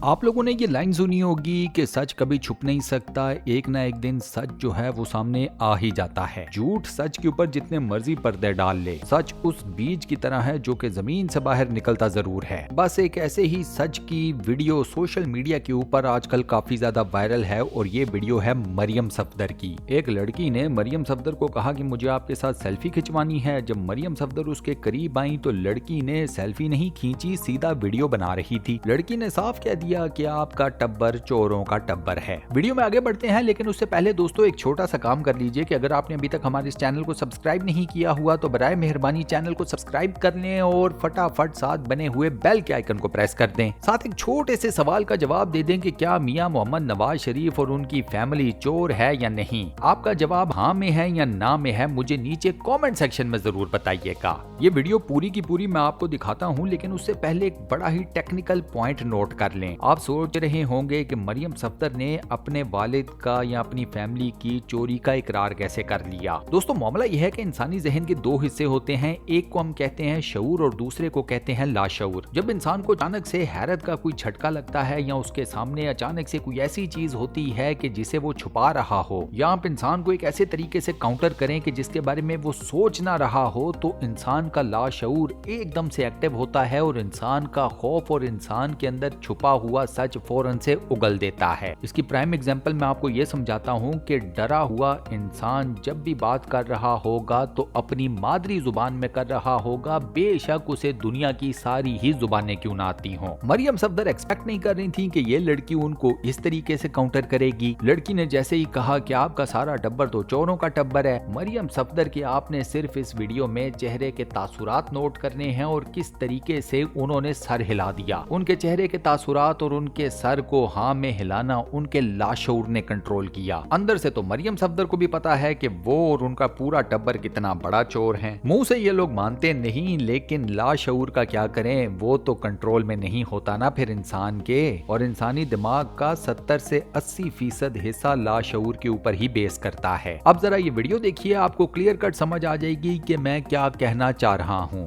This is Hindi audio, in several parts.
आप लोगों ने ये लाइन सुनी होगी कि सच कभी छुप नहीं सकता, एक ना एक दिन सच जो है वो सामने आ ही जाता है। झूठ सच के ऊपर जितने मर्जी पर्दे डाल ले, सच उस बीज की तरह है जो कि जमीन से बाहर निकलता जरूर है। बस एक ऐसे ही सच की वीडियो सोशल मीडिया के ऊपर आजकल काफी ज्यादा वायरल है और ये वीडियो है मरियम सफदर की। एक लड़की ने मरियम सफदर को कहा कि मुझे आपके साथ सेल्फी खिंचवानी है। जब मरियम सफदर उसके करीब आई तो लड़की ने सेल्फी नहीं खींची, सीधा वीडियो बना रही थी। लड़की ने साफ कह दिया कि आपका टब्बर चोरों का टब्बर है। वीडियो में आगे बढ़ते हैं, लेकिन उससे पहले दोस्तों एक छोटा सा काम कर लीजिए कि अगर आपने अभी तक हमारे इस चैनल को सब्सक्राइब नहीं किया हुआ तो बराए मेहरबानी चैनल को सब्सक्राइब कर लें और फटाफट साथ बने हुए बेल के आइकन को प्रेस कर दें। साथ एक छोटे से सवाल का जवाब दे दें कि क्या मियां मोहम्मद नवाज शरीफ और उनकी फैमिली चोर है या नहीं। आपका जवाब हाँ में है या ना में है, मुझे नीचे कॉमेंट सेक्शन में जरूर बताइएगा। ये वीडियो पूरी की पूरी मैं आपको दिखाता हूँ, लेकिन उससे पहले एक बड़ा ही टेक्निकल पॉइंट नोट कर लें। आप सोच रहे होंगे कि मरियम सफदर ने अपने वालिद का या अपनी फैमिली की चोरी का इकरार कैसे कर लिया। दोस्तों मामला यह है कि इंसानी जहन के दो हिस्से होते हैं, एक को हम कहते हैं शऊर और दूसरे को कहते हैं लाशऊर। जब इंसान को अचानक से हैरत का कोई झटका लगता है या उसके सामने अचानक से कोई ऐसी चीज होती है कि जिसे वो छुपा रहा हो, या आप इंसान को एक ऐसे तरीके से काउंटर करें कि जिसके बारे में वो सोच ना रहा हो, तो इंसान का लाशऊर एकदम से एक्टिव होता है और इंसान का खौफ और इंसान के अंदर छुपा हुआ सच फौरन से उगल देता है। इसकी प्राइम एग्जांपल मैं आपको ये समझाता हूँ कि डरा हुआ इंसान जब भी बात कर रहा होगा तो अपनी मादरी जुबान में कर रहा होगा, बेशक उसे दुनिया की सारी ही जुबानें क्यों ना आती हों। मरियम सफदर एक्सपेक्ट नहीं कर रही थी कि ये लड़की उनको इस तरीके से काउंटर करेगी। लड़की ने जैसे ही कहा कि आपका सारा टब्बर तो चोरों का टब्बर है, मरियम सफदर के आपने सिर्फ इस वीडियो में चेहरे के तासुरात नोट करने हैं और किस तरीके से उन्होंने सर हिला दिया। उनके चेहरे के तासुरात और उनके सर को हाँ में हिलाना उनके लाशऊर ने कंट्रोल किया। अंदर से तो मरियम सफदर को भी पता है कि वो और उनका पूरा टब्बर कितना बड़ा चोर है। मुंह से ये लोग मानते नहीं, लेकिन लाशऊर का क्या करें, वो तो कंट्रोल में नहीं होता ना फिर इंसान के। और इंसानी दिमाग का 70 से 80% हिस्सा लाशऊर के ऊपर ही बेस करता है। अब जरा ये वीडियो देखिए, आपको क्लियर कट समझ आ जाएगी कि मैं क्या कहना चाह रहा हूँ।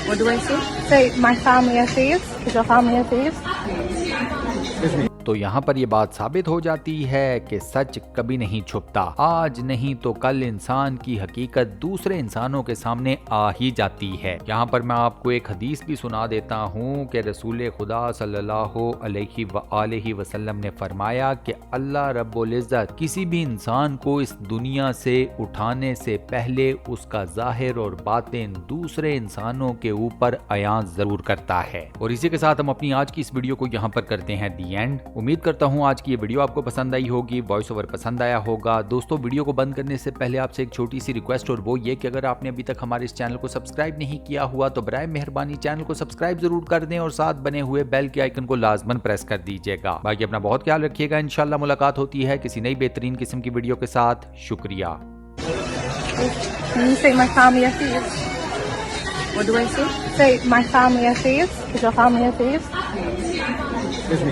What do I say? Say, my family are thieves. Is your family are thieves? तो यहाँ पर ये बात साबित हो जाती है कि सच कभी नहीं छुपता। आज नहीं तो कल इंसान की हकीकत दूसरे इंसानों के सामने आ ही जाती है। यहाँ पर मैं आपको एक हदीस भी सुना देता हूँ कि रसूल खुदा सल्लल्लाहु अलैहि वसल्लम ने फरमाया कि अल्लाह रब्बुल इज्जत किसी भी इंसान को इस दुनिया से उठाने से पहले उसका जाहिर और बातिन दूसरे इंसानों के ऊपर अयां जरूर करता है। और इसी के साथ हम अपनी आज की इस वीडियो को यहाँ पर करते हैं दी एंड। उम्मीद करता हूँ आज की ये वीडियो आपको पसंद आई होगी, वॉइस ओवर पसंद आया होगा। दोस्तों वीडियो को बंद करने से पहले आपसे एक छोटी सी रिक्वेस्ट, और वो ये कि अगर आपने अभी तक हमारे इस चैनल को सब्सक्राइब नहीं किया हुआ तो बराए मेहरबानी चैनल को सब्सक्राइब जरूर कर दें और साथ बने हुए बेल के आइकन को लाजमन प्रेस कर दीजिएगा। बाकी अपना बहुत ख्याल रखिएगा। इंशाल्लाह मुलाकात होती है किसी नई बेहतरीन किस्म की वीडियो के साथ। शुक्रिया। What do I say? Say, my family are thieves. Is your family are thieves?